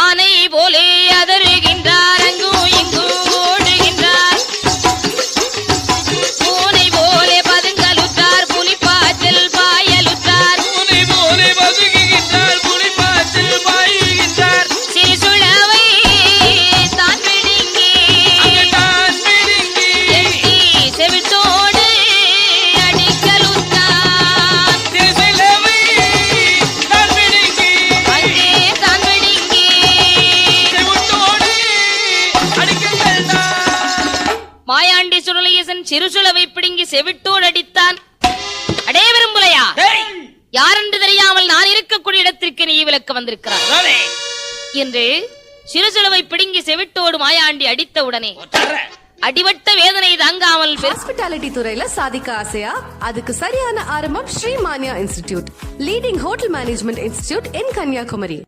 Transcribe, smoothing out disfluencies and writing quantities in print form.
ஆனை போலே அதருகின்றார், அங்கும் இங்கும் ஓடுகின்றார். பூனை போலே பதுங்கலுற்றார், புலிப்பாய்ச்சல் பாயலுற்றார். பூனை போலே பதுங்குகின்றார், புலிப்பாய்ச்சல் பாயுகின்றார். சிறுசுளவை தான் பிடுங்கி எட்டி செவிட்டோடு அடிக்கலுற்றார். சிறுசுளவை தான் பிடுங்கி அங்கே தான் பிடுங்கி செவிட்டோடு அடிக்கின்றார். மாயாண்டி சுருளியசன் சிறுசுளவை பிடுங்கி செவிட்டோடு அடித்தான். அடே விரும்புலையா, யாரென்று தெரியாமல் நான் இருக்கக்கூடிய இடத்திற்கு நீ விலக்க வந்திருக்கிறார் என்று சிறுசுளவை பிடுங்கி செவிட்டோடு மாயாண்டி அடித்த உடனே அடிபட்ட வேதனை தாங்காமல் ஹாஸ்பிட்டாலிட்டி துறையில சாதிக்க ஆசையா? அதுக்கு சரியான ஆரம்பம் Shri Manya institute, leading hotel management institute in Kanyakumari.